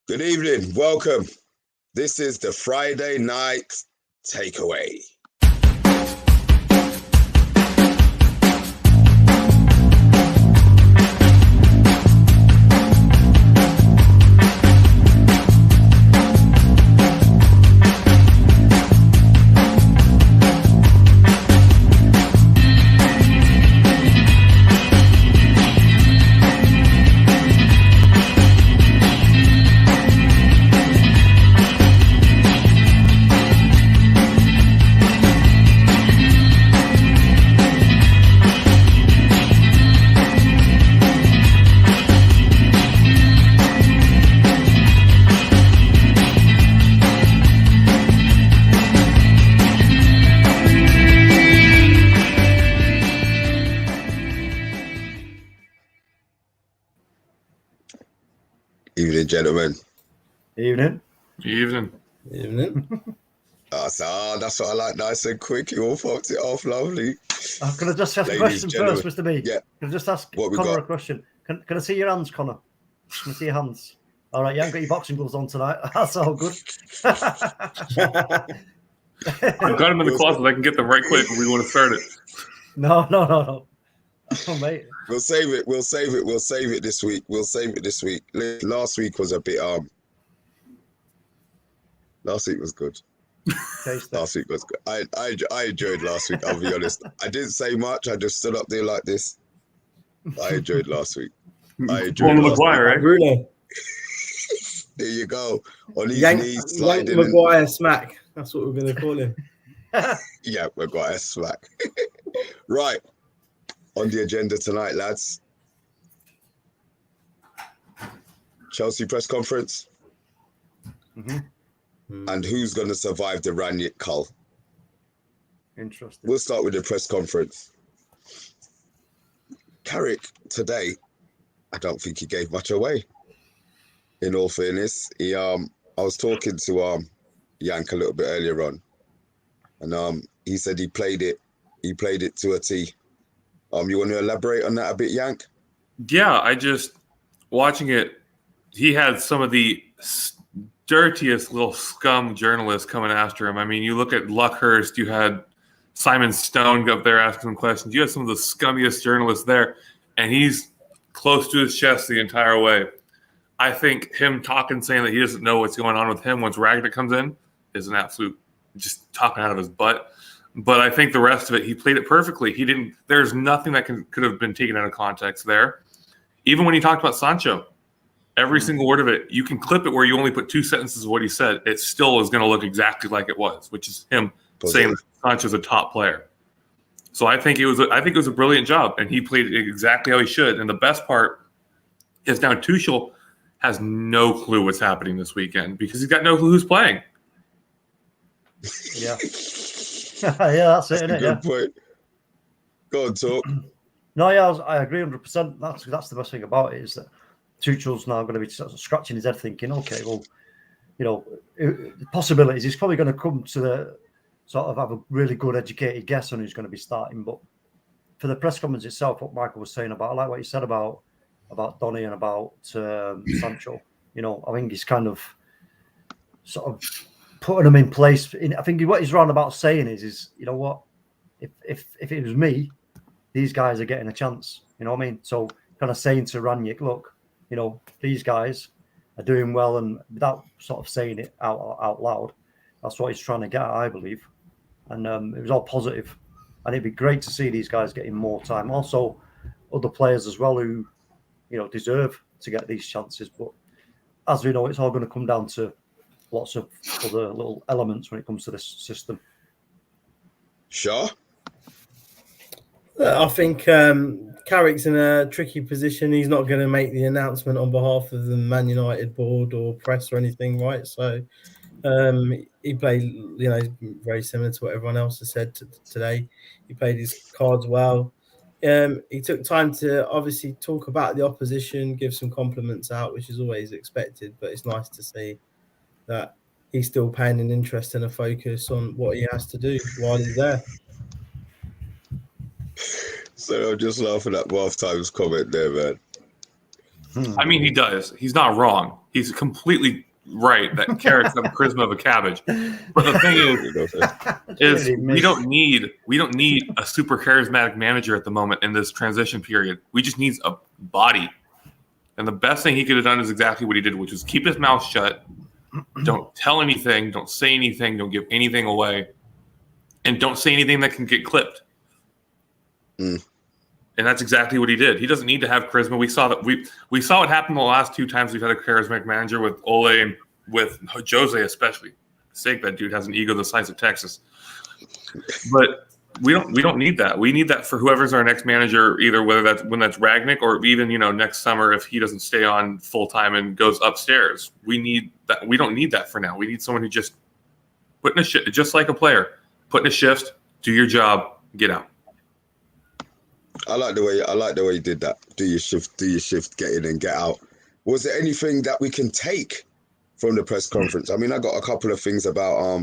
Good evening, welcome. This is the Friday night takeaway. Evening, gentlemen. Evening. Evening. That's what I like, nice and quick. You all popped it off, lovely. Can I just ask a question first, Mr. B? Yeah. Can I just ask Connor a question? Can I see your hands, Connor? Can I see your hands? All right, you haven't got your boxing gloves on tonight. That's all good. I've got them in the closet. I can get them right quick when we want to start it. No. Oh, mate. We'll save it this week. Last week was a bit last week was good. Last week was good. I enjoyed last week, I'll be honest. I didn't say much, I just stood up there like this. I enjoyed last week. Maguire, right? Bruno. There you go. On his knees, sliding. Maguire smack. That's what we're going to call him. Yeah, Maguire smack. Right. On the agenda tonight, lads. Chelsea press conference. Mm-hmm. And who's going to survive the Ranić cull? Interesting. We'll start with the press conference. Carrick today, I don't think he gave much away. In all fairness, I was talking to Yank a little bit earlier on, and he said he played it to a T. You want to elaborate on that a bit, Yank? Yeah, I just watching it. He had some of the dirtiest little scum journalists coming after him. I mean, you look at Luckhurst, you had Simon Stone up there asking some questions. You had some of the scummiest journalists there, and he's close to his chest the entire way. I think him saying that he doesn't know what's going on with him once Ragnick comes in is an absolute just talking out of his butt. But I think the rest of it, he played it perfectly. There's nothing that could have been taken out of context there. Even when he talked about Sancho, every single word of it, you can clip it where you only put 2 sentences of what he said. It still is going to look exactly like it was, which is him saying that Sancho's a top player. So I think it was a brilliant job, and he played it exactly how he should. And the best part is now Tuchel has no clue what's happening this weekend because he's got no clue who's playing. Yeah. Yeah, that's it, isn't it? Good point. Go on, talk. No, yeah, I agree 100%. That's the best thing about it is that Tuchel's now going to be sort of scratching his head thinking, okay, well, the possibilities. He's probably going to come to the sort of have a really good educated guess on who's going to be starting. But for the press conference itself, what Michael was saying about, I like what he said about Donny and about Sancho. I think he's kind of sort of putting them in place. I think what he's round about saying is you know what, if it was me, these guys are getting a chance. You know what I mean? So kind of saying to Ranić, look, these guys are doing well, and without sort of saying it out loud, that's what he's trying to get at, I believe. And it was all positive, and it'd be great to see these guys getting more time. Also, other players as well who, deserve to get these chances. But as we know, it's all going to come down to lots of other little elements when it comes to this system. Sure. I think Carrick's in a tricky position. He's not going to make the announcement on behalf of the Man United board or press or anything, right? So he played, very similar to what everyone else has said today. He played his cards well. He took time to obviously talk about the opposition, give some compliments out, which is always expected, but it's nice to see that he's still paying an interest and a focus on what he has to do while he's there. So I'm just laughing at Wolf Time's comment there, man. I mean, he does. He's not wrong. He's completely right that carrots have the charisma of a cabbage. But the thing is we don't need a super charismatic manager at the moment in this transition period. We just need a body. And the best thing he could have done is exactly what he did, which was keep his mouth shut. Don't tell anything. Don't say anything. Don't give anything away. And don't say anything that can get clipped. And that's exactly what he did. He doesn't need to have charisma. We saw that we saw what happened the last 2 times we've had a charismatic manager with Ole and with Jose especially. Sake, that dude has an ego the size of Texas. But we don't need that. We need that for whoever's our next manager, either whether that's Ragnick or even next summer if he doesn't stay on full time and goes upstairs. We need that. We don't need that for now. We need someone who just put in a shift, just like a player. Put in a shift, do your job, get out. I like the way you did that. Do your shift, get in and get out. Was there anything that we can take from the press conference? I mean, I got a couple of things about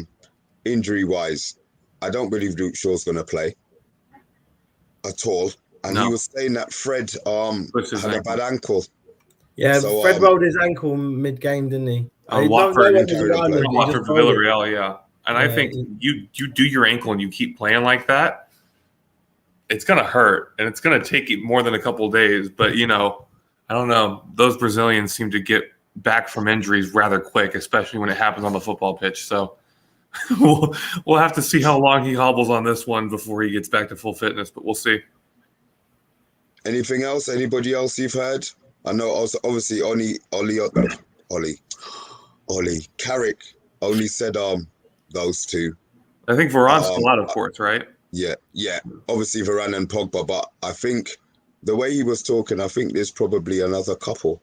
injury wise. I don't believe Luke Shaw's going to play at all. And he was saying that Fred had a bad ankle. Yeah, so, Fred rolled his ankle mid-game, didn't he? Watford for Watford Villarreal, yeah. And I think you do your ankle and you keep playing like that, it's going to hurt. And it's going to take you more than a couple of days. But, I don't know. Those Brazilians seem to get back from injuries rather quick, especially when it happens on the football pitch. So we'll have to see how long he hobbles on this one before he gets back to full fitness, but we'll see. Anything else? Anybody else you've heard? I know also obviously Ollie Carrick only said those 2. I think Varane's still out, of course, right? Yeah. Obviously Varane and Pogba, but I think the way he was talking, I think there's probably another couple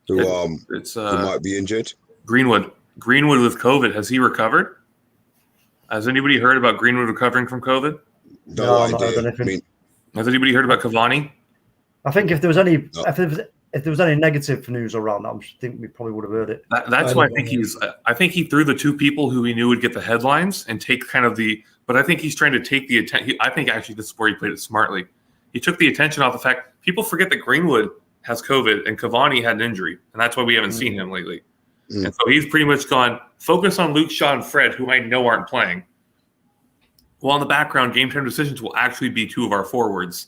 who who might be injured. Greenwood with COVID. Has he recovered? Has anybody heard about Greenwood recovering from COVID? No idea. Has anybody heard about Cavani? I think if there was any negative news around that, I think we probably would have heard it. That's why I think he threw the 2 people who he knew would get the headlines and take kind of but I think he's trying to take the attention. I think actually this is where he played it smartly. He took the attention off the fact people forget that Greenwood has COVID and Cavani had an injury, and that's why we haven't seen him lately. And so he's pretty much gone, focus on Luke Shaw and Fred, who I know aren't playing. Well, in the background, game time decisions will actually be 2 of our forwards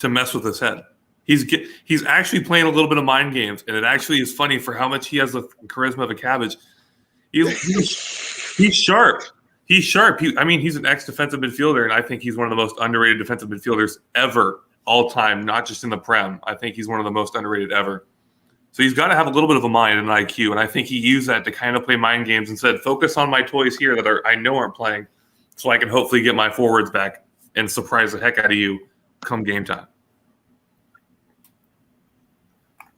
to mess with his head. He's actually playing a little bit of mind games, and it actually is funny for how much he has the charisma of a cabbage. He's sharp. He's sharp. He's an ex-defensive midfielder, and I think he's one of the most underrated defensive midfielders ever, all time, not just in the Prem. I think he's one of the most underrated ever. So he's got to have a little bit of a mind and an IQ, and I think he used that to kind of play mind games and said, focus on my toys here that I know aren't playing so I can hopefully get my forwards back and surprise the heck out of you come game time.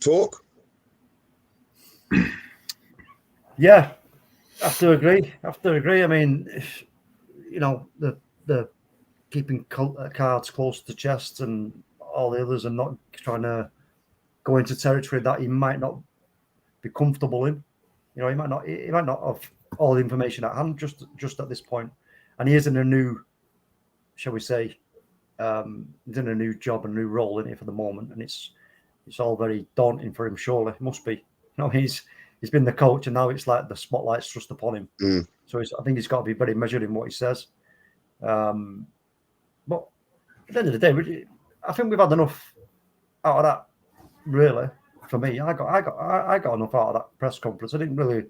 Talk? Yeah, I have to agree. I mean, the keeping cards close to the chest and all the others and not trying to go into territory that he might not be comfortable in. He might not have all the information at hand just at this point. And he is in a new, shall we say, he's in a new job and new role in it for the moment, and it's all very daunting for him. Surely, it must be. He's been the coach, and now it's like the spotlight's thrust upon him. So I think he's got to be very measured in what he says. But at the end of the day, I think we've had enough out of that. Really, for me, I got enough out of that press conference. I didn't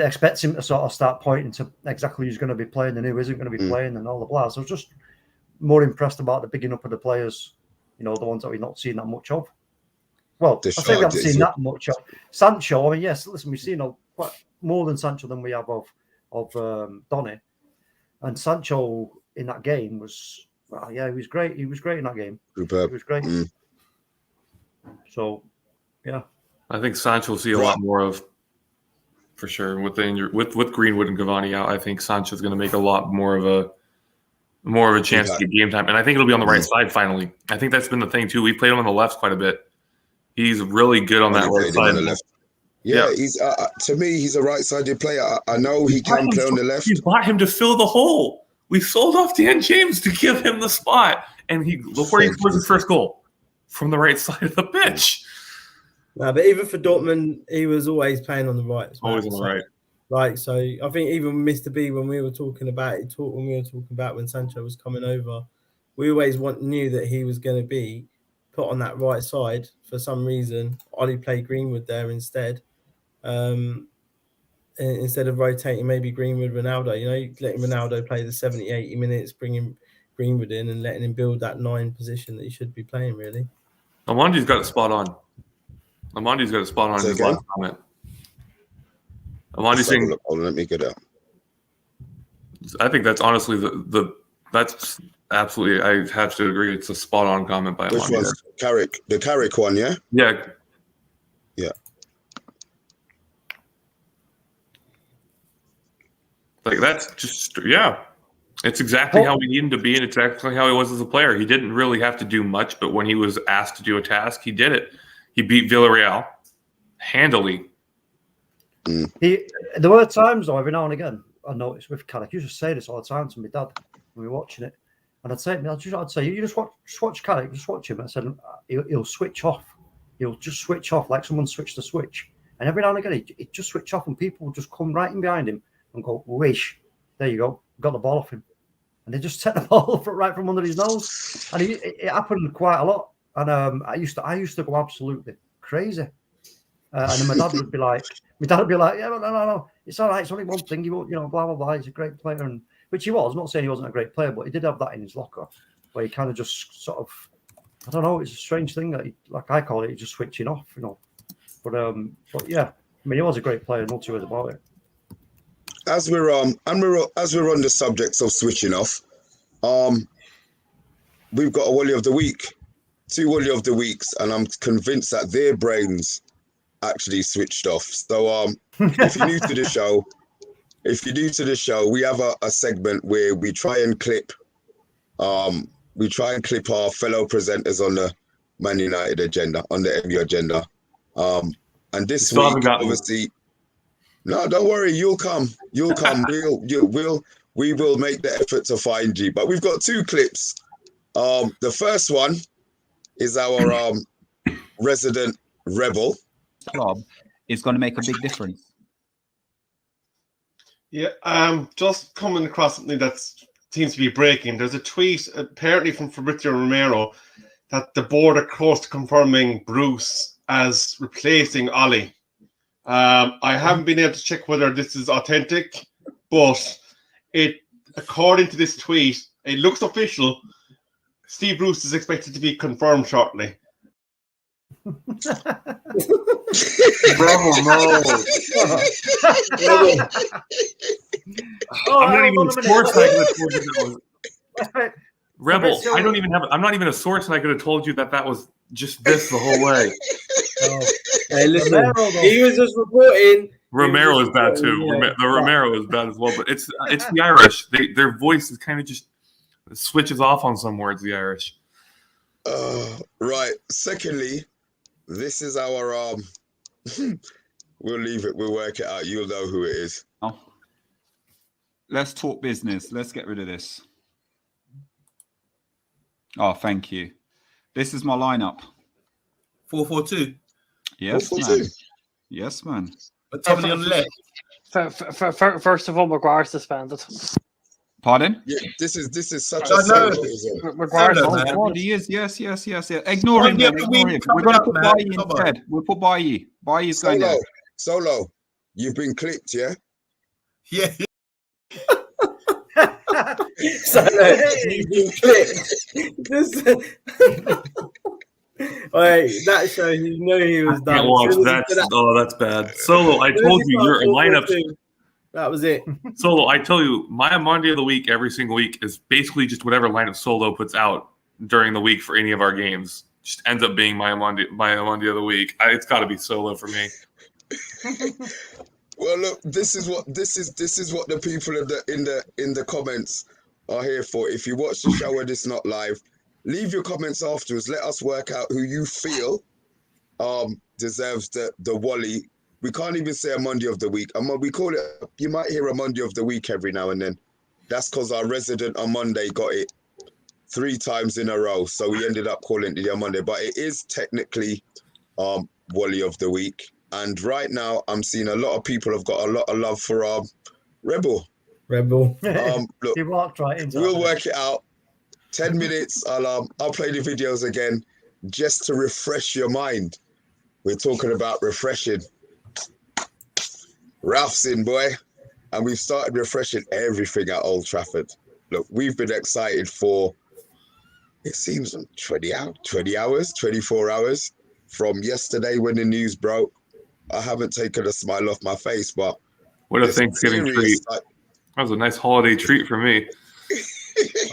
expect him to sort of start pointing to exactly who's going to be playing and who isn't going to be playing and all the blahs. I was just more impressed about the bigging up of the players, the ones that we've not seen that much of. Well, I say we haven't seen that much of Sancho. I mean, yes, listen, we've seen quite more than Sancho than we have of Donny. And Sancho in that game was, he was great. He was great in that game. Superb. He was great. So, yeah. I think Sancho will see a lot more of, for sure, with the injury, with Greenwood and Cavani out. I think Sancho's going to make a lot more of a chance to get game time, and I think it'll be on the right side finally. I think that's been the thing too. We've played him on the left quite a bit. He's really good on that right side. Yeah, he's to me, he's a right-sided player. I know he can play on the left. We bought him to fill the hole. We sold off Dan James to give him the spot, and before he scores his first goal from the right side of the pitch. No, but even for Dortmund, he was always playing on the right. Always on the right. Like, so I think even Mr. B, when we were talking about it, when Sancho was coming over, we always knew that he was going to be put on that right side for some reason. Ollie played Greenwood there instead. Instead of rotating maybe Greenwood, Ronaldo, letting Ronaldo play the 70, 80 minutes, bringing Greenwood in and letting him build that 9 position that he should be playing, really. Omondi's got it spot on. Omondi's got it spot on in his last comment. Omondi's saying, let me get it. I think that's honestly that's absolutely, I have to agree. It's a spot on comment by Omondi. Which one's Carrick? The Carrick one, yeah? Yeah. Yeah. Like, that's just, yeah. It's exactly how we need him to be, and it's exactly how he was as a player. He didn't really have to do much, but when he was asked to do a task, he did it. He beat Villarreal handily. There were times, though, every now and again, I noticed with Carrick, he used to say this all the time to my dad when we were watching it. And I'd say, you just watch Carrick, just watch him. I said, he'll switch off. He'll just switch off like someone switched the switch. And every now and again, he'd just switch off, and people would just come right in behind him and go, wish, there you go, got the ball off him. And they just take the ball right from under his nose. And it happened quite a lot. And I used to go absolutely crazy. And then my dad would be like, yeah, no, it's all right. It's only one thing. You know, blah, blah, blah. He's a great player. And which he was. I'm not saying he wasn't a great player, but he did have that in his locker where he kind of just sort of, I don't know, it's a strange thing that like I call it, he's just switching off, you know. But yeah, I mean, he was a great player, no two ways about it. As we're on the subject of switching off, we've got a Wally of the Week, 2 Wally of the Weeks, and I'm convinced that their brains actually switched off. So if you're new to the show, we have a segment where we try and clip our fellow presenters on the Man United agenda, on the MU agenda. And this week, obviously, no, don't worry, you'll come. We will make the effort to find you. But we've got 2 clips. The first one is our resident rebel. Club is going to make a big difference. Yeah, just coming across something that seems to be breaking. There's a tweet apparently from Fabrizio Romero that the board are close to confirming Bruce as replacing Ollie. I haven't been able to check whether this is authentic, but according to this tweet, it looks official. Steve Bruce is expected to be confirmed shortly. Bravo, no. I'm not even a source. I could have told you that was Rebel. I'm not even a source, and I could have told you that was just this the whole way. Hey, listen, he was just reporting. Romero is bad too. Yeah. Romero is bad as well, but it's the Irish. Their voice is kind of just switches off on some words. The Irish. Right. Secondly, this is our we'll leave it. We'll work it out. You'll know who it is. Oh. Let's talk business. Let's get rid of this. Oh, thank you. This is my lineup. 4-4-2. Yes, 4-4-2. man. Yes, man. But somebody on the left. First of all, Maguire suspended. Pardon? Yeah, this is such I a know. Maguire's Hello, on man. board. He is. Yes. Ignore him. Yeah, Man. but Ignore we him. coming We're going to up, put man. Bailly Come on. instead. We'll put Bailly. Bailly's going there. Solo. You've been clipped, yeah? Yeah. So you've been clipped. Wait, that shows you knew he was done. Can't watch. That's bad. Solo, I told you your lineup. That was it. Solo, I tell you, my Monday of the week every single week is basically just whatever lineup Solo puts out during the week for any of our games. Just ends up being my Monday of the week. It's got to be Solo for me. Well, look, this is what the people in the comments are here for. If you watch the show and it's not live, leave your comments afterwards. Let us work out who you feel deserves the Wally. We can't even say a Monday of the week. We call it. You might hear a Monday of the week every now and then. That's because our resident on Monday got it 3 times in a row, so we ended up calling it the Monday. But it is technically the Wally of the week. And right now, I'm seeing a lot of people have got a lot of love for Rebel. Rebel. Look, He walked right into we'll that. work it out. 10 minutes. I'll play the videos again just to refresh your mind. We're talking about refreshing. Ralph's in, boy, and we've started refreshing everything at Old Trafford. Look, we've been excited for, it seems, 20 hours, 24 hours from yesterday when the news broke. I haven't taken a smile off my face, but What a Thanksgiving treat. That was a nice holiday treat for me.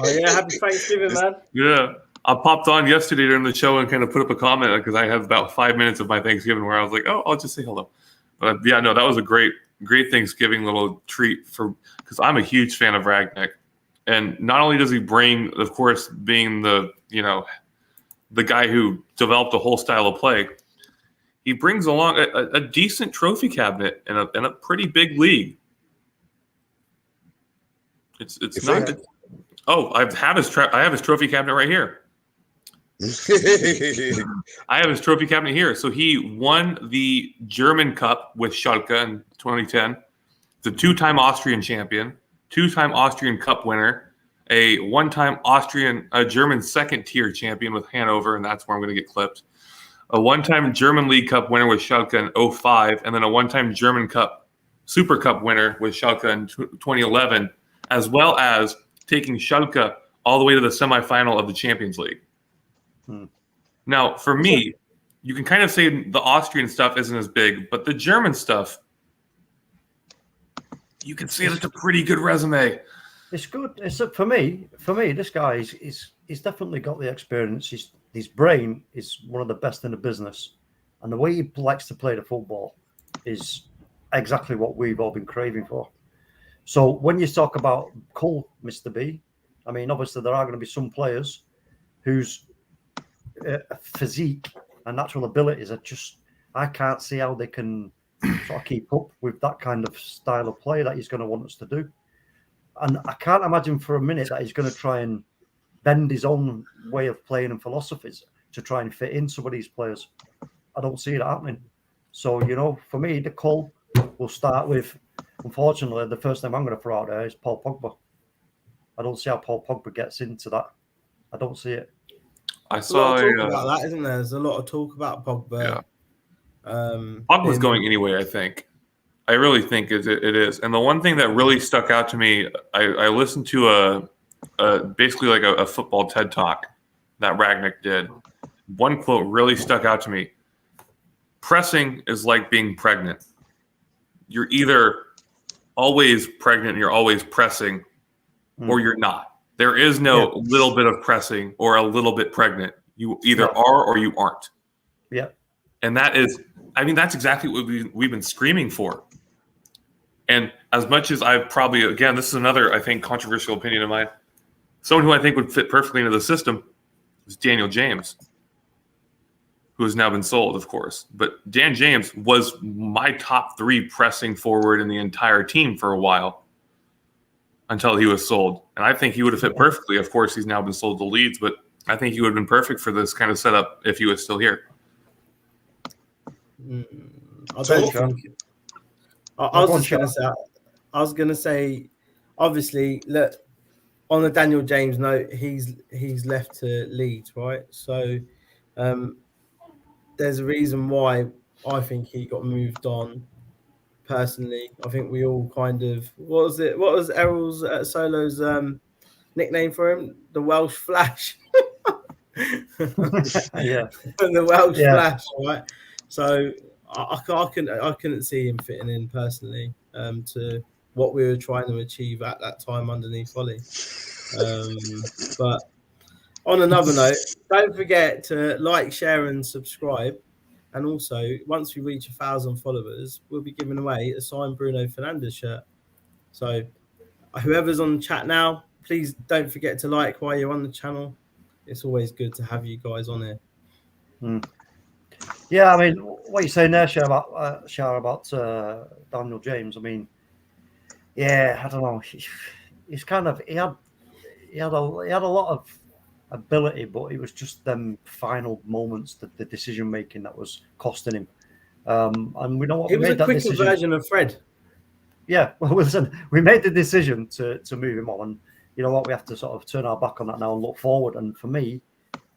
Oh yeah, happy Thanksgiving, man. Yeah. I popped on yesterday during the show and kind of put up a comment because I had about 5 minutes of my Thanksgiving where I was like, oh, I'll just say hello. But yeah, no, that was a great Thanksgiving little treat because I'm a huge fan of Ragnick. And not only does he bring, of course, being the guy who developed the whole style of play, he brings along a decent trophy cabinet in a pretty big league. It's not. I have his trophy cabinet right here. I have his trophy cabinet here. So he won the German Cup with Schalke in 2010. The two-time Austrian champion, two-time Austrian Cup winner, a one-time German second-tier champion with Hanover, and that's where I'm going to get clipped. A one-time German League Cup winner with Schalke in 2005, and then a one-time German Cup Super Cup winner with Schalke in 2011, as well as taking Schalke all the way to the semifinal of the Champions League. Now, for me, you can kind of say the Austrian stuff isn't as big, but the German stuff, you can say that's a pretty good resume. It's good. For me, this guy he's definitely got the experience. His brain is one of the best in the business, and the way he likes to play the football is exactly what we've all been craving for. So when you talk about Cole, Mr. B, I mean, obviously there are going to be some players whose physique and natural abilities are just, I can't see how they can sort of keep up with that kind of style of play that he's going to want us to do. And I can't imagine for a minute that he's going to try and bend his own way of playing and philosophies to try and fit in some of these players. I don't see it happening. So, for me, the call will start with, unfortunately, the first name I'm going to throw out there is Paul Pogba. I don't see how Paul Pogba gets into that. I don't see it. I saw a lot of talk about that, isn't there? There's a lot of talk about Pogba. Yeah. Pogba's going anyway, I think. I really think it is. And the one thing that really stuck out to me, I listened to basically like a football TED Talk that Ragnick did. One quote really stuck out to me. Pressing is like being pregnant. You're either always pregnant and you're always pressing, or you're not. There is no little bit of pressing or a little bit pregnant. You either are or you aren't. Yeah. And that's exactly what we've been screaming for. And as much as I've probably, again, this is another, I think, controversial opinion of mine. Someone who I think would fit perfectly into the system is Daniel James, who has now been sold, of course. But Dan James was my top 3 pressing forward in the entire team for a while until he was sold. And I think he would have fit perfectly. Of course, he's now been sold to Leeds, but I think he would have been perfect for this kind of setup if he was still here. I was going to say, obviously, look, on the Daniel James note, he's left to Leeds, right? So there's a reason why I think he got moved on. Personally, I think we all kind of what was Errol's Solo's nickname for him? The Welsh Flash. Yeah, the Welsh Flash, right? So I couldn't see him fitting in personally to what we were trying to achieve at that time underneath Ollie. But on another note, don't forget to like, share, and subscribe. And also, once we reach 1,000 followers, we'll be giving away a signed Bruno Fernandes shirt. So whoever's on the chat now, please don't forget to like while you're on the channel. It's always good to have you guys on here. Yeah, I mean, what you're saying there, Shah, about Daniel James. I mean, I don't know. He's kind of he had a lot of ability, but it was just them final moments, the decision making that was costing him. And we know what It we was made a that quicker decision. version of Fred. Yeah, well, listen, we made the decision to move him on, and you know what, we have to sort of turn our back on that now and look forward. And for me,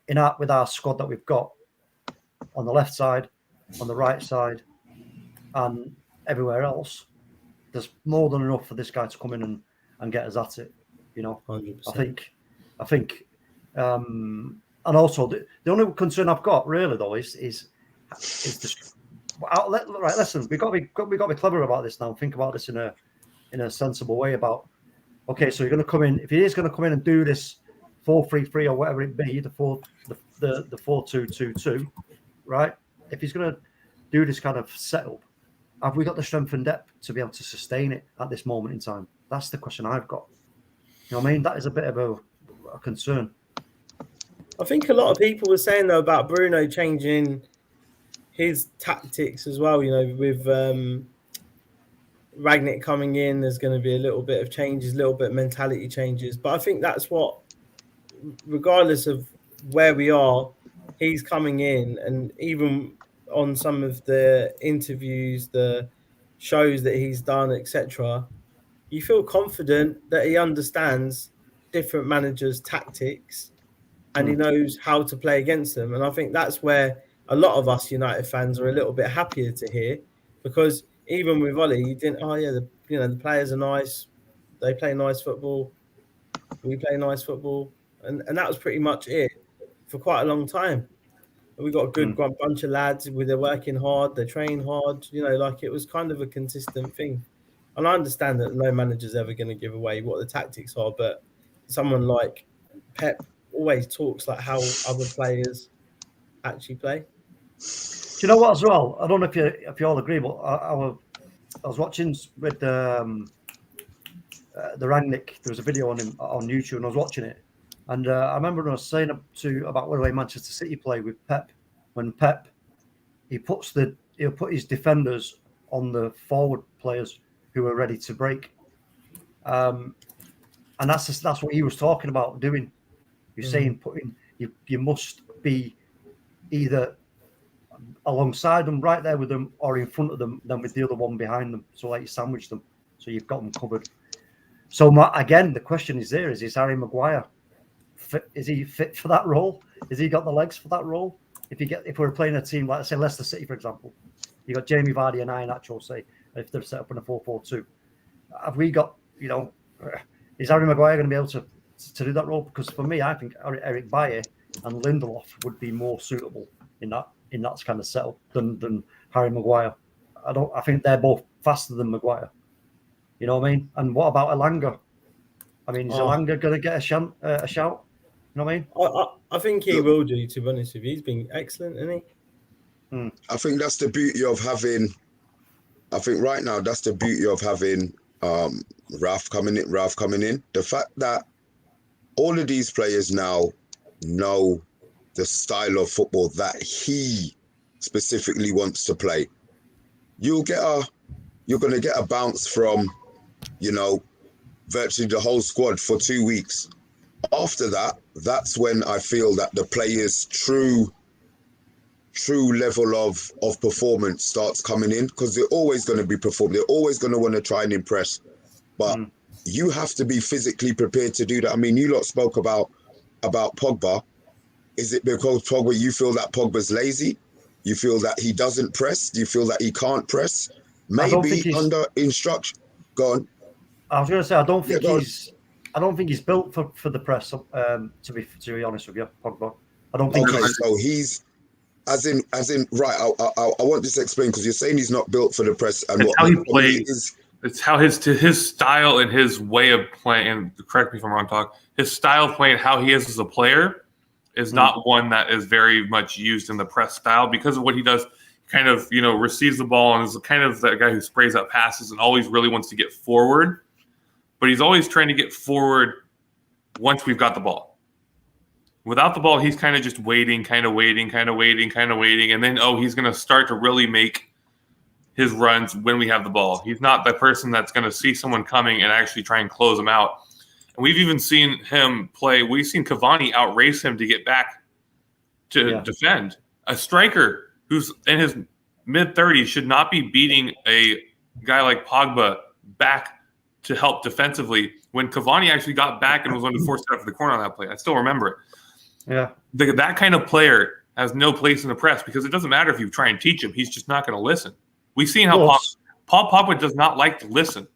with our squad that we've got on the left side, on the right side, and everywhere else, there's more than enough for this guy to come in and get us at it. You know, 100%. I think, and also the only concern I've got really though is this. Right, listen, we got to be clever about this now. And think about this in a sensible way. About okay, so you're going to come in. If he is going to come in and do this 4-3-3 or whatever it be, the 4-2-2-2, right? If he's going to do this kind of setup, have we got the strength and depth to be able to sustain it at this moment in time? That's the question I've got. You know what I mean? That is a bit of a concern. I think a lot of people were saying though about Bruno changing his tactics as well. You know, with Rangnick coming in, there's going to be a little bit of changes, a little bit of mentality changes. But I think that's what, regardless of where we are, he's coming in, and even on some of the interviews, the shows that he's done, etc., you feel confident that he understands different managers' tactics and he knows how to play against them. And I think that's where a lot of us United fans are a little bit happier to hear, because even with Ollie, you didn't, the players are nice, they play nice football, we play nice football, and that was pretty much it for quite a long time. We got a good bunch of lads they're working hard, they train hard, like it was kind of a consistent thing. And I understand that no manager's ever going to give away what the tactics are, but someone like Pep always talks like how other players actually play. Do you know what as well? I don't know if you all agree, but I was watching with the Rangnick. There was a video on him on YouTube, and I was watching it. And I remember I was saying about the way Manchester City play with Pep. When Pep he'll put his defenders on the forward players who are ready to break, and that's what he was talking about doing. You're saying you must be either alongside them, right there with them, or in front of them, then with the other one behind them. So like you sandwich them, so you've got them covered. So again, the question is is Harry Maguire fit? Is he fit for that role? Has he got the legs for that role? If we're playing a team like, say, Leicester City, for example, you got Jamie Vardy and Iheanacho, say, if they're set up in a 4-4-2, have we got, is Harry Maguire going to be able to do that role? Because for me, I think Eric Bailly and Lindelof would be more suitable in that kind of setup than Harry Maguire. I think they're both faster than Maguire. You know what I mean? And what about Elanga? I mean, is Elanga going to get a shout? You know what I mean? I think he will do, to be honest with you. He's been excellent, isn't he? I think that's the beauty of having. I think right now that's the beauty of having Ralph coming in. The fact that all of these players now know the style of football that he specifically wants to play. You're going to get a bounce from, virtually the whole squad for 2 weeks. After that, that's when I feel that the players' true level of performance starts coming in, because they're always going to be performing. They're always going to want to try and impress. But you have to be physically prepared to do that. I mean, you lot spoke about Pogba. Is it because Pogba, you feel that Pogba's lazy? You feel that he doesn't press? Do you feel that he can't press? Maybe under instruction. Go on. I was going to say, I don't think he's built for the press. To be honest with you, Pogba. I don't think. Okay, so he's as in right. I want this to explain, because you're saying he's not built for the press, and it's how he plays. It's how his style and his way of playing. And correct me if I'm wrong, Talk. His style of playing, how he is as a player, is not one that is very much used in the press style, because of what he does. Kind of, receives the ball and is kind of that guy who sprays out passes and always really wants to get forward. But he's always trying to get forward once we've got the ball. Without the ball, he's kind of just waiting. And then, he's going to start to really make his runs when we have the ball. He's not the person that's going to see someone coming and actually try and close them out. And we've even seen him play. We've seen Cavani outrace him to get back to defend. A striker who's in his mid-30s should not be beating a guy like Pogba back to help defensively when Cavani actually got back and was on the forced out for the corner on that play. I still remember it. Yeah. That kind of player has no place in the press because it doesn't matter if you try and teach him. He's just not going to listen. We've seen how Paul Pogba does not like to listen.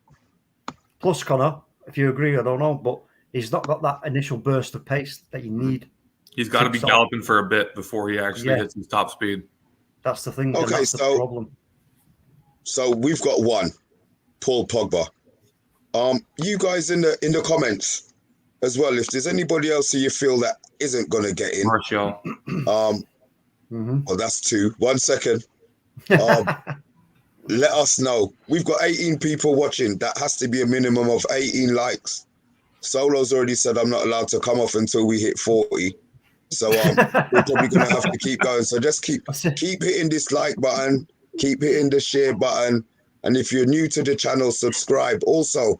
Plus, Connor, if you agree, I don't know, but he's not got that initial burst of pace that you need. He's got to be galloping for a bit before he actually hits his top speed. That's the thing. Okay, that's the problem. So we've got one, Paul Pogba. You guys in the comments as well, if there's anybody else who you feel that isn't gonna get in. Martial. Well, that's 2. 1 second. Let us know. We've got 18 people watching. That has to be a minimum of 18 likes. Solo's already said I'm not allowed to come off until we hit 40. So we're probably gonna have to keep going. So just keep hitting this like button, keep hitting the share button, and if you're new to the channel, subscribe. Also,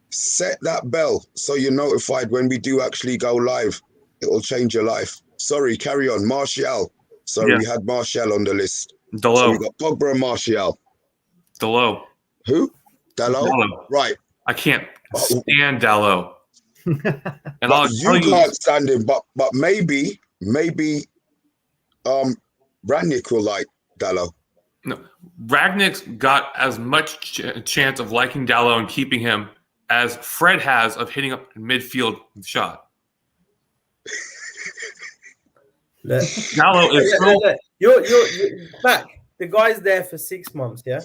set that bell so you're notified when we do actually go live. It will change your life. Sorry, carry on. Martial. Sorry, we had Martial on the list. Dalot. So we got Pogba and Martial. Dalot. Who? Dalot? Right. I can't stand Dalot. And you can't stand him, but maybe Rangnick will like Dalot. No, Rangnick's got as much chance of liking Dalot and keeping him as Fred has of hitting up midfield shot. Dalot is you're back. The guy's there for 6 months, yeah.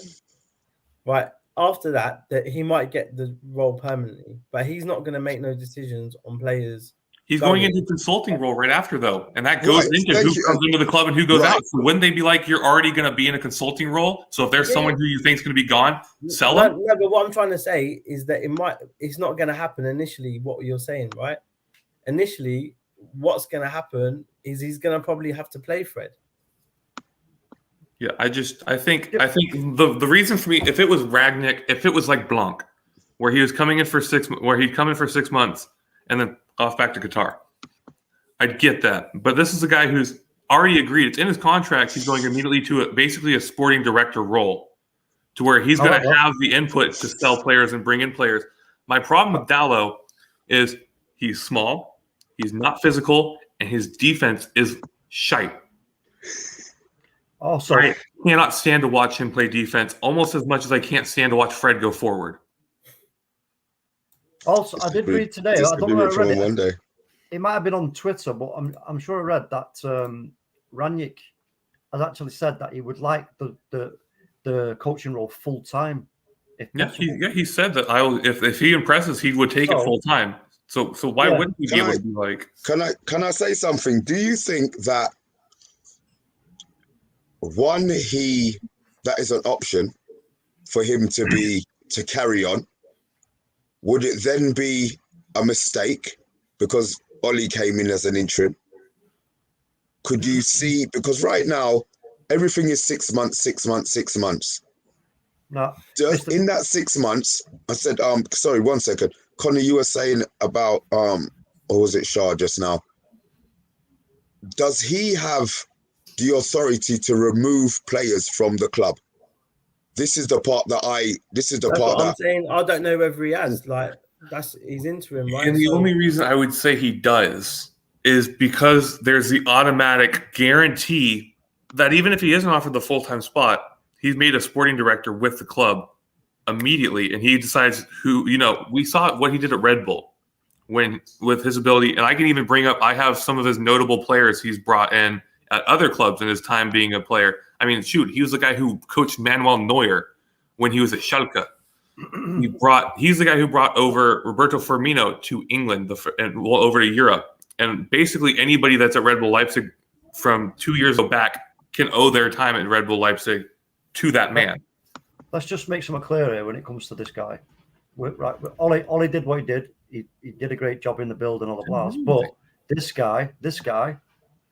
Right after that, he might get the role permanently, but he's not going to make no decisions on players. He's going into a consulting role right after, though, and that goes into who comes into the club and who goes out. So wouldn't they be like, you're already going to be in a consulting role? So if there's someone who you think is going to be gone, sell them? No, but what I'm trying to say is that it's not going to happen initially, what you're saying, right? Initially, what's going to happen is he's going to probably have to play Fred. Yeah, I think the reason for me, if it was Rangnick, if it was like Blanc, where he was coming in for 6 months and then off back to Qatar, I'd get that. But this is a guy who's already agreed. It's in his contract. He's going immediately to basically a sporting director role, to where he's going to have the input to sell players and bring in players. My problem with Dalot is he's small, he's not physical, and his defense is shite. Also, I cannot stand to watch him play defense almost as much as I can't stand to watch Fred go forward. Also, I did read today. I don't know where I read it. One day. It might have been on Twitter, but I'm sure I read that Rangnick has actually said that he would like the coaching role full time. He said that if he impresses, he would take it full time. So why wouldn't he be able to be like? Can I say something? Do you think that that is an option for him to carry on? Would it then be a mistake because Oli came in as an interim? Could you see, because right now everything is 6 months, 6 months, 6 months. No. In that 6 months, I said, sorry, 1 second. Connor, you were saying about or was it SHAH just now? Does he have the authority to remove players from the club? This is the part that I'm saying. I don't know whether he has. Like, he's interim, right? And the only reason I would say he does is because there's the automatic guarantee that even if he isn't offered the full-time spot, he's made a sporting director with the club immediately, and he decides who. We saw what he did at Red Bull with his ability, and I can even bring up. I have some of his notable players he's brought in at other clubs in his time being a player. I mean, shoot, he was the guy who coached Manuel Neuer when he was at Schalke. He's the guy who brought over Roberto Firmino to England and over to Europe. And basically anybody that's at Red Bull Leipzig from 2 years back can owe their time at Red Bull Leipzig to that man. Let's just make something clear here when it comes to this guy. Right, Oli did what he did. He did a great job in the build and all the blah. But this guy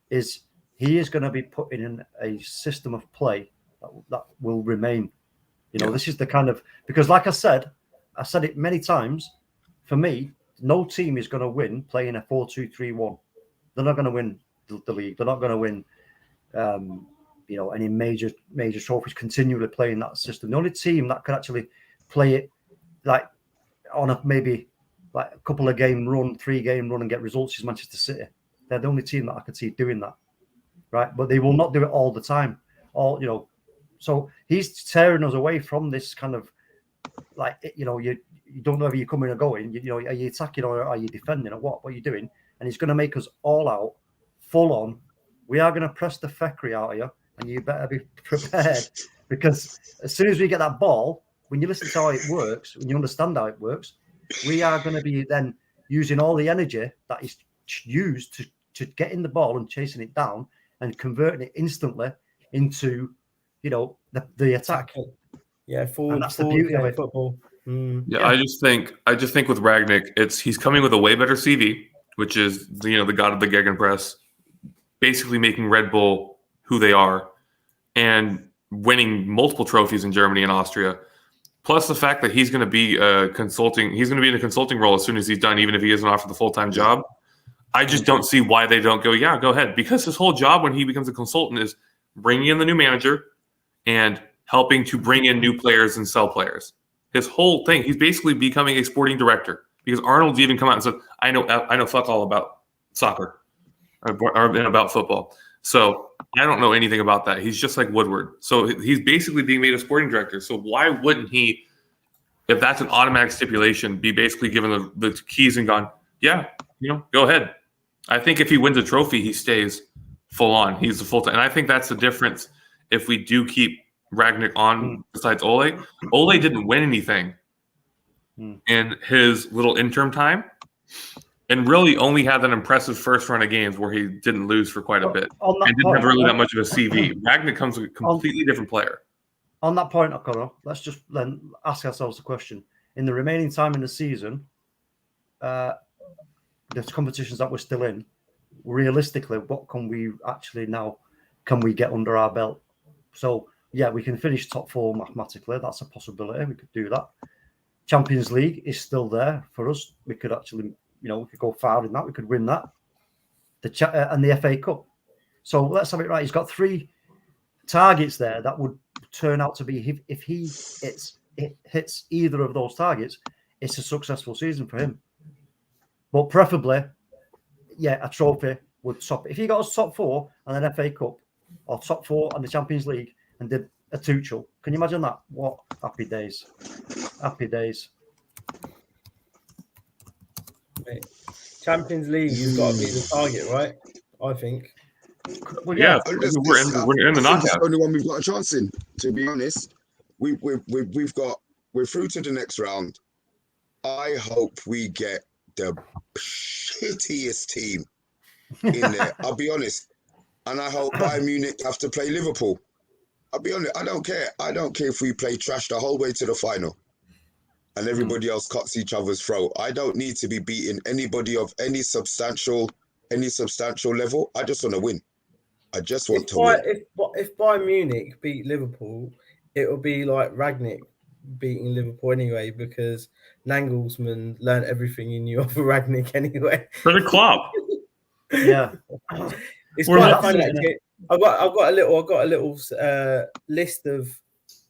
is going to be putting in a system of play that will remain. This is the kind of, because like I said it many times, for me, no team is going to win playing a 4-2-3-1. They're not going to win the league. They're not going to win, any major trophies continually playing that system. The only team that could actually play it like on maybe a couple of game run, 3-game run, and get results is Manchester City. They're the only team that I could see doing that, right? But they will not do it all the time. So he's tearing us away from this kind of you don't know whether you're coming or going. Are you attacking or are you defending or what? What are you doing? And he's going to make us all out, full on. We are going to press the feckery out of you, and you better be prepared because as soon as we get that ball, when you listen to how it works, when you understand how it works, we are going to be then using all the energy that is used to getting the ball and chasing it down and converting it instantly into, the attack. Yeah, and that's the beauty of it. Football. Yeah, I just think with Rangnick, he's coming with a way better CV, which is the god of the Gegenpress, basically making Red Bull who they are, and winning multiple trophies in Germany and Austria. Plus the fact that he's going to be he's going to be in a consulting role as soon as he's done, even if he isn't offered the full-time job. I just don't see why they don't go, yeah, go ahead. Because his whole job when he becomes a consultant is bringing in the new manager and helping to bring in new players and sell players. His whole thing, he's basically becoming a sporting director because Arnold's even come out and said, I know fuck all about soccer or about football. So I don't know anything about that. He's just like Woodward. So he's basically being made a sporting director. So why wouldn't he, if that's an automatic stipulation, be basically given the keys and gone, yeah, go ahead. I think if he wins a trophy, he stays full on. He's the full time. And I think that's the difference if we do keep Rangnick on besides Ole. Ole didn't win anything in his little interim time and really only had an impressive first run of games where he didn't lose for quite a bit and didn't have really that much of a CV. Rangnick comes with a completely different player. On that point, O'Connor, let's just then ask ourselves the question. In the remaining time in the season, the competitions that we're still in, realistically, what can we get under our belt? So, yeah, we can finish top 4 mathematically. That's a possibility. We could do that. Champions League is still there for us. We could actually, we could go far in that. We could win that. And the FA Cup. So let's have it right. He's got 3 targets there that would turn out to be, if he hits either of those targets, it's a successful season for him. But preferably, a trophy would top. If he got us top 4 and an FA Cup, or top 4 and the Champions League, and did a Tuchel, can you imagine that? What happy days! Happy days. Champions League has got to be the target, right? I think. Well, we're in the knockout. It's the only one we've got a chance in. To be honest, we're through to the next round. I hope we get the shittiest team in there. I'll be honest. And I hope Bayern Munich have to play Liverpool. I'll be honest, I don't care. I don't care if we play trash the whole way to the final and everybody else cuts each other's throat. I don't need to be beating anybody of any substantial level. I just want to win. I just want to win. If Bayern Munich beat Liverpool, it will be like Rangnick beating Liverpool anyway, because Nagelsmann learned everything he knew of Rangnick anyway. For the club. Yeah. It's quite funny. I've got a little list of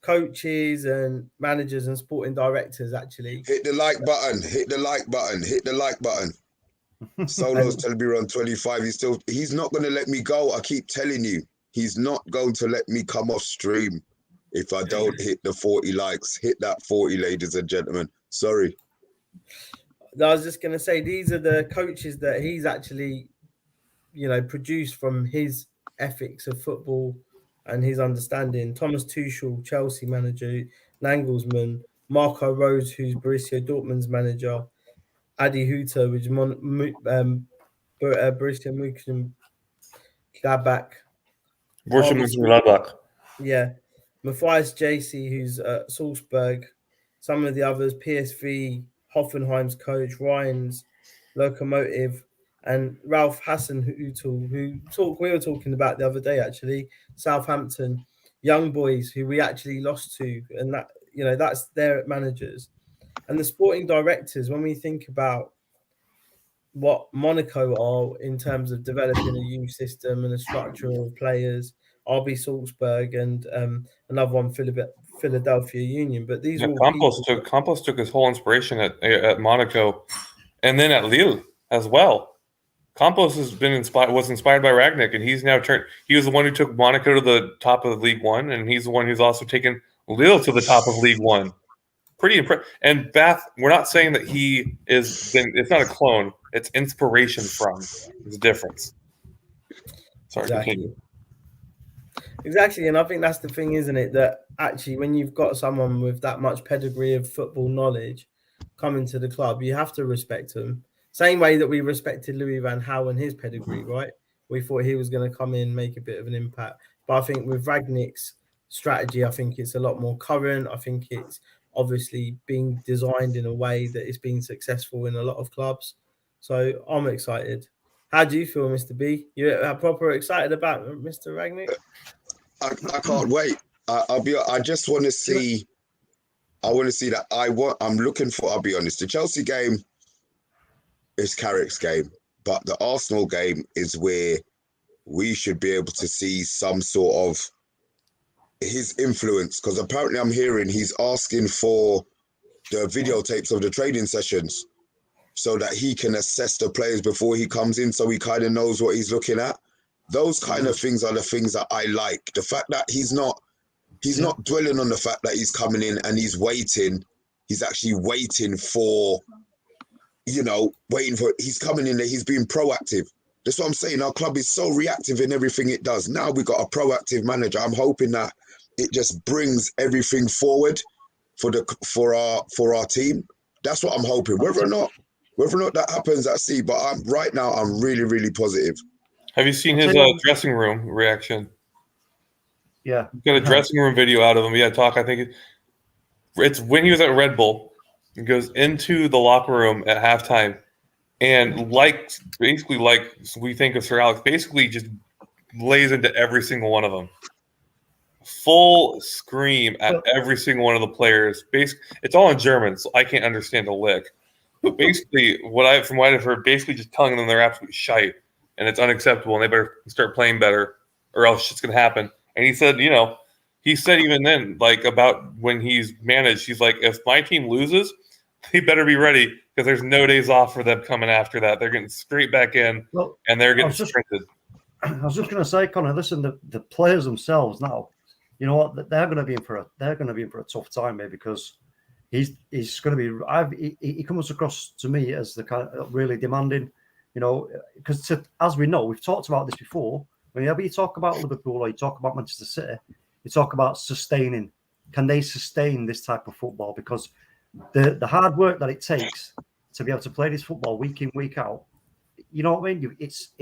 coaches and managers and sporting directors. Actually, hit the like button. Hit the like button. Hit the like button. Solo's telling me we're on 25. He's not going to let me go. I keep telling you, he's not going to let me come off stream if I don't hit the 40 likes. Hit that 40, ladies and gentlemen. Sorry. I was just going to say, these are the coaches that he's actually, produced from his ethics of football and his understanding. Thomas Tuchel, Chelsea manager; Nagelsmann; Marco Rose, who's Borussia Dortmund's manager; Adi Hütter, which is Borussia Mönchengladbach. Yeah. Matthias Jacey, who's at Salzburg. Some of the others: PSV, Hoffenheim's coach; Ryan's Lokomotiv, and Ralph Hasenhüttl, who we were talking about the other day, actually. Southampton, young boys who we actually lost to, and that's their managers. And the sporting directors, when we think about what Monaco are in terms of developing a youth system and a structure of players. RB Salzburg and another one, Philadelphia Union. But these Yeah, are all people. Campos took his whole inspiration at Monaco, and then at Lille as well. Campos was inspired by Ragnick, and he's now turned. He was the one who took Monaco to the top of League One, and he's the one who's also taken Lille to the top of League One. Pretty impressive. And Bath, we're not saying that he is. It's not a clone. It's inspiration from. There's a difference. Sorry, continue. Exactly, and I think that's the thing, isn't it? That actually, when you've got someone with that much pedigree of football knowledge coming to the club, you have to respect him. Same way that we respected Louis van Gaal and his pedigree, right? We thought he was going to come in, make a bit of an impact. But I think with Ragnick's strategy, I think it's a lot more current. I think it's obviously being designed in a way that is being successful in a lot of clubs. So I'm excited. How do you feel, Mr. B? You're proper excited about Mr. Ragnick? I can't wait. I just want to see. I want to see that. I'm looking for. I'll be honest. The Chelsea game is Carrick's game, but the Arsenal game is where we should be able to see some sort of his influence. Because apparently, I'm hearing he's asking for the videotapes of the training sessions so that he can assess the players before he comes in, so he kind of knows what he's looking at. Those kind of things are the things that I like. The fact that he's not dwelling on the fact that he's coming in and he's waiting. He's actually waiting for, he's coming in there. He's being proactive. That's what I'm saying. Our club is so reactive in everything it does. Now we've got a proactive manager. I'm hoping that it just brings everything forward for our team. That's what I'm hoping. Whether or not that happens, I see. But right now, I'm really, really positive. Have you seen his dressing room reaction? Yeah. Got a dressing room video out of him. Yeah, talk. I think it's when he was at Red Bull. He goes into the locker room at halftime, and basically we think of Sir Alex, basically just lays into every single one of them. Full scream at every single one of the players. It's all in German, so I can't understand a lick. But basically, from what I've heard, basically just telling them they're absolute shite and it's unacceptable and they better start playing better or else shit's gonna happen. And he said, even then, about when he's managed, he's like, if my team loses, they better be ready because there's no days off for them coming after that. They're getting straight back in and they're getting sprinted. I was just going to say, Connor, listen, the players themselves now, you know what? They're going to be in for a tough time, maybe, because he's going to be. He comes across to me as the kind of really demanding, because as we know, we've talked about this before. Whenever you talk about Liverpool or you talk about Manchester City, you talk about sustaining. Can they sustain this type of football? Because the hard work that it takes to be able to play this football week in, week out, you know what I mean? It's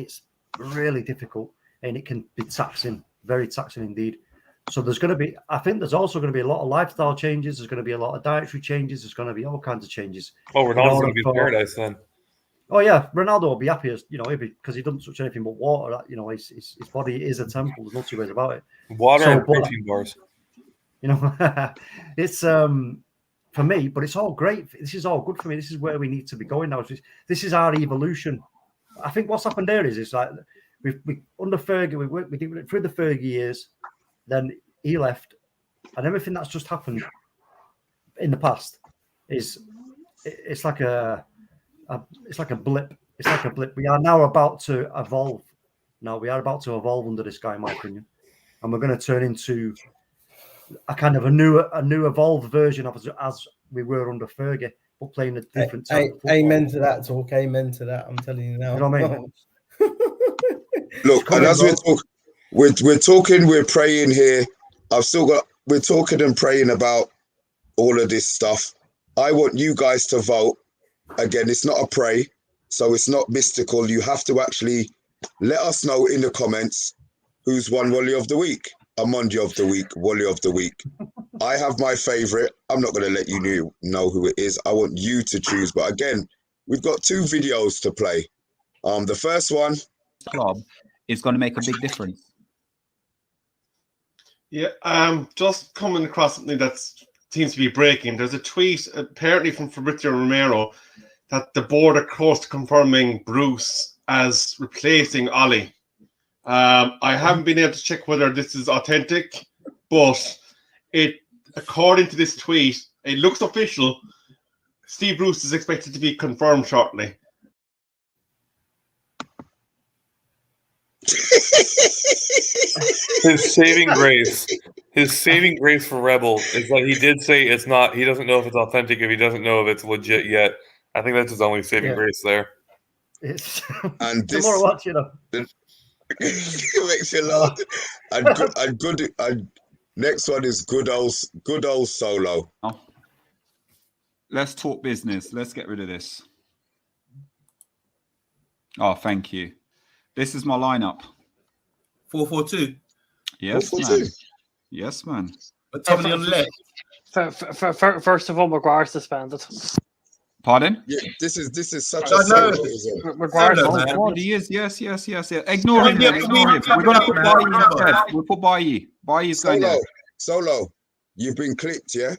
really difficult and it can be taxing, very taxing indeed. So I think there's also going to be a lot of lifestyle changes. There's going to be a lot of dietary changes. There's going to be all kinds of changes. Oh, Ronaldo's going to be in paradise then. Oh yeah, Ronaldo will be happy as because he doesn't touch anything but water. His body is a temple. There's no two ways about it. Water and protein bars. It's for me, but it's all great. This is all good for me. This is where we need to be going now. This is our evolution. I think what's happened there is like we under Fergie, we did through the Fergie years, then he left, and everything that's just happened in the past it's like a blip. It's like a blip. We are now about to evolve. We are about to evolve under this guy, in my opinion, and we're going to turn into a kind of a new evolved version of us as we were under Fergie, but playing a different type of football. Amen to that talk. Amen to that. I'm telling you now. You know what I mean? Look, and as we're talking, we're praying here. We're talking and praying about all of this stuff. I want you guys to vote. Again, it's not a pray, so it's not mystical. You have to actually let us know in the comments who's won Wally of the Week, OMONDI of the Week, Wally of the Week. I have my favourite. I'm not going to let you know who it is. I want you to choose. But again, we've got 2 videos to play. The first one. Club is going to make a big difference. Yeah, just coming across something that seems to be breaking. There's a tweet apparently from Fabrizio Romero that the board are close to confirming Bruce as replacing Ollie. I haven't been able to check whether this is authentic, but according to this tweet, it looks official. Steve Bruce is expected to be confirmed shortly. His saving grace for Rebel is that he did say it's not. He doesn't know if it's authentic if he doesn't know if it's legit yet. I think that's his only saving grace there. It's And this tomorrow watch, you know. it makes you laugh. And next one is good old Solo. Oh. Let's talk business. Let's get rid of this. Oh, thank you. This is my lineup. 4-4-2. Yes, 4-4-2. man. Yes, man. McTominay on the left. First of all, Maguire suspended. Pardon? Yeah, this is such I a know. Solo. Maguire Hello, suspended. man. Oh, he is. Yes. Ignore him. Yeah, Ignore him. We're going to put Bailly instead. We'll put Bailly. Bailly's going there. Solo, you've been clipped, yeah?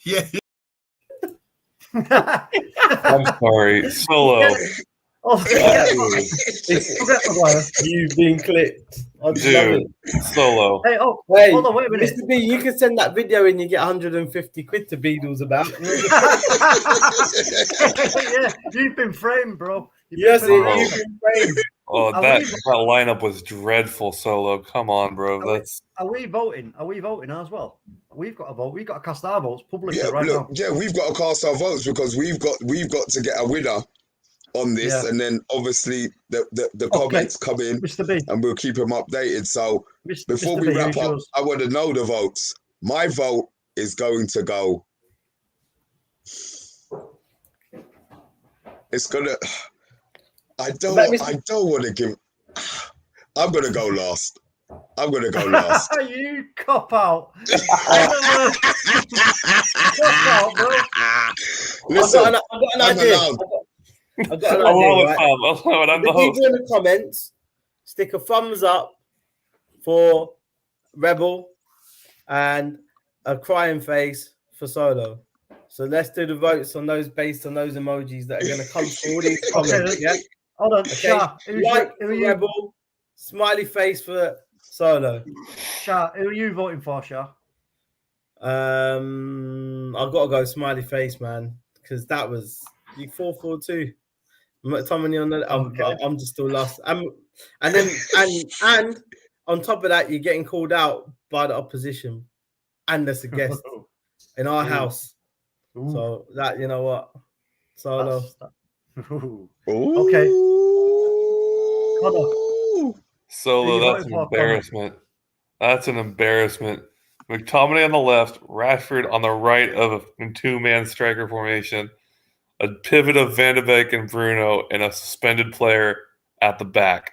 Yeah. I'm sorry, Solo. You've been clipped. I love Dude, it. Solo. Hey, Hey, hold on, wait a minute. Mr. B, you can send that video and you get 150 quid to Beadles about. Yeah, you've been framed, bro. Yes, been framed. you've been framed. Oh, Are that we- lineup was dreadful, Solo. Come on, bro. That's Are we voting? Are we voting as well? We've got to vote. We've got to cast our votes publicly right Look, now. yeah, we've got to cast our votes because we've got to get a winner on this, Yeah. and then obviously the Okay. comments come in, Mr. B, and we'll keep them updated. So before Mr. we B, wrap who's up, yours? I want to know the votes. My vote is going to go. It's gonna. I don't want to give. I'm gonna go last. You cop out. Cop out, bro. Listen, I've got an I'm idea. allowed. I've got an allow idea, it, right? Tom. Allow it. I'm The the host. people in the comments, stick a thumbs up for Rebel and a crying face for Solo. So let's do the votes on those based on those emojis that are going to come through all these comments. Yeah. Hold on, Okay. Shah. Like Who for are you? Rebel, smiley face for Solo. Shah, who are you voting for, Shah? I've got to go smiley face, man, because that was you 4-4-2. McTominay on the. I'm just still lost. And on top of that, you're getting called out by the opposition, and there's a guest in our house. Ooh. So that you know what, Solo. Ooh. Ooh. Okay. Hold on. Solo, Who you that's voting an for, embarrassment. That's an embarrassment. McTominay on the left, Rashford on the right of a two-man striker formation, a pivot of Van de Beek and Bruno, and a suspended player at the back.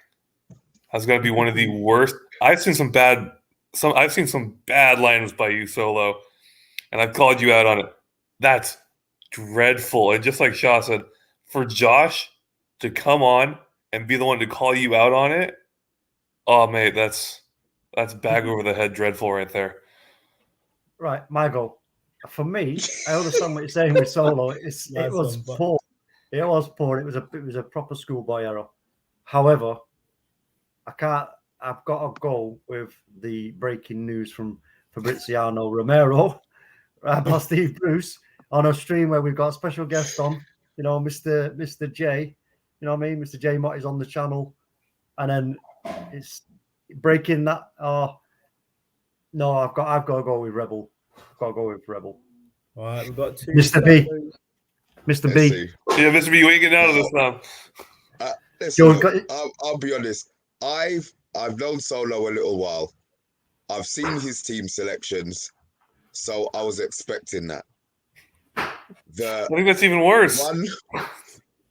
That's going to be one of the worst. I've seen some bad lineups by you, Solo, and I've called you out on it. That's dreadful. And just like Shah said, for Josh to come on and be the one to call you out on it, oh mate, that's bag over the head dreadful right there. Right, my goal. For me, I understand what you're saying with Solo. It was poor. It was poor. It was a proper schoolboy error. However, I've got to go with the breaking news from Fabrizio Romero, by Steve Bruce, on a stream where we've got a special guest on, Mr. J. You know what I mean? Mr. J Mott is on the channel. And then it's breaking that. No, I've got to go with Rebel. All right, we've got two. Mr. B. Mr. B. See. Yeah, Mr. B, you ain't getting out of this now. Listen, I'll be honest. I've known Solo a little while. I've seen his team selections, so I was expecting that. I think that's even worse.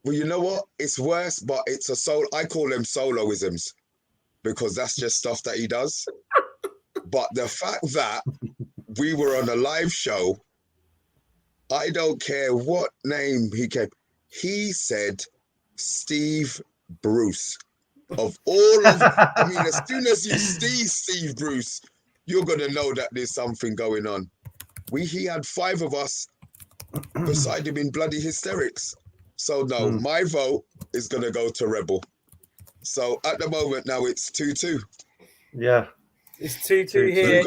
Well, you know what? It's worse, but it's I call them soloisms because that's just stuff that he does. But the fact that we were on a live show, I don't care what name he came. He said Steve Bruce. Of all of, as soon as you see Steve Bruce, you're going to know that there's something going on. He had 5 of us beside him in bloody hysterics. So no, my vote is going to go to Rebel. So at the moment now it's 2-2. Yeah. It's 2-2 here.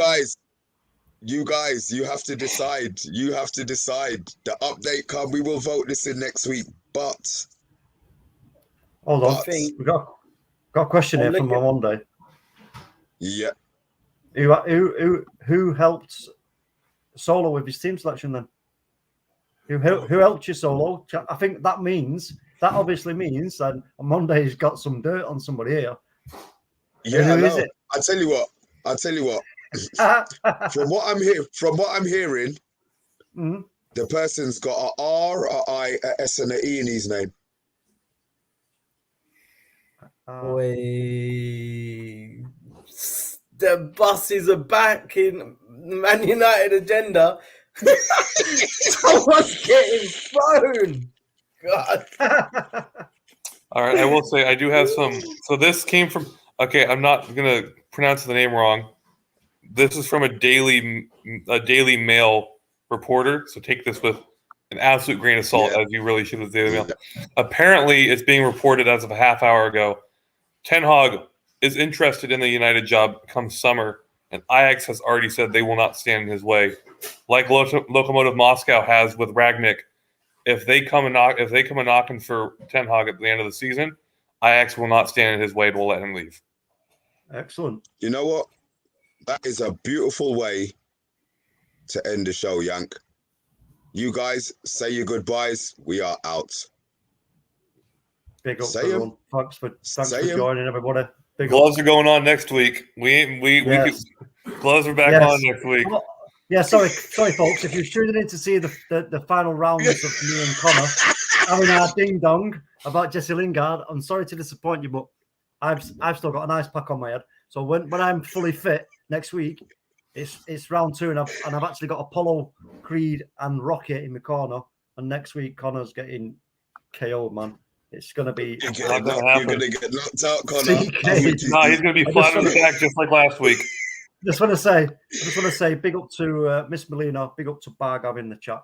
You guys, you have to decide. You have to decide. The update come. We will vote this in next week. But hold on, we got a question here from OMONDI. Yeah. Who helped Solo with his team selection then? Who helped you, Solo? I think that obviously means that OMONDI's got some dirt on somebody here. Yeah, who is it? I tell you what. From what I'm hearing, the person's got a R, a I, a S, and an E in his name. The buses are back in Man United agenda. Someone's getting thrown. God. All right, I will say I do have some. So this came from. Okay, I'm not gonna pronounce the name wrong. This is from a Daily Mail reporter. So take this with an absolute grain of salt, as you really should with Daily Mail. Apparently, it's being reported as of a half hour ago. Ten Hag is interested in the United job come summer, and Ajax has already said they will not stand in his way, like Lokomotiv Moscow has with Ragnick. If they come a knocking for Ten Hag at the end of the season, Ajax will not stand in his way and will let him leave. Excellent. You know what? That is a beautiful way to end the show, Yank. You guys say your goodbyes. We are out. Big up, everyone. Thanks for joining, everybody. Gloves are going on next week. Gloves are back on next week. Oh, yeah, sorry, folks. If you're tuning in to see the final rounds of me and Connor having our ding dong about Jesse Lingard, I'm sorry to disappoint you, but I've still got an ice pack on my head. So when I'm fully fit next week, it's round 2, and I've actually got Apollo, Creed, and Rocket in the corner. And next week, Connor's getting KO'd, man. It's going to be. You're going to get knocked out, Connor. No, he's going to be flat on his back just like last week. I just want to say, big up to Miss Melina, big up to Bargav in the chat,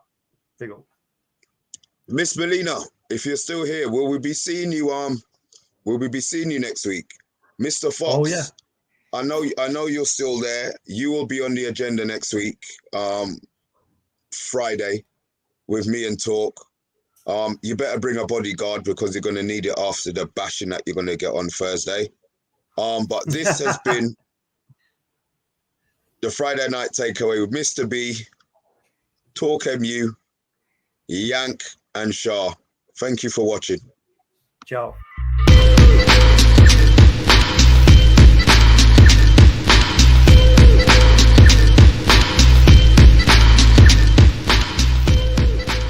big up. Miss Melina, if you're still here, will we be seeing you? Will we be seeing you next week, Mr. Fox? Oh yeah. I know you're still there. You will be on the agenda next week, Friday, with me and Talk. You better bring a bodyguard because you're going to need it after the bashing that you're going to get on Thursday. But this has been the Friday night takeaway with Mr. B, Talk MU, Yank, and Shah. Thank you for watching. Ciao.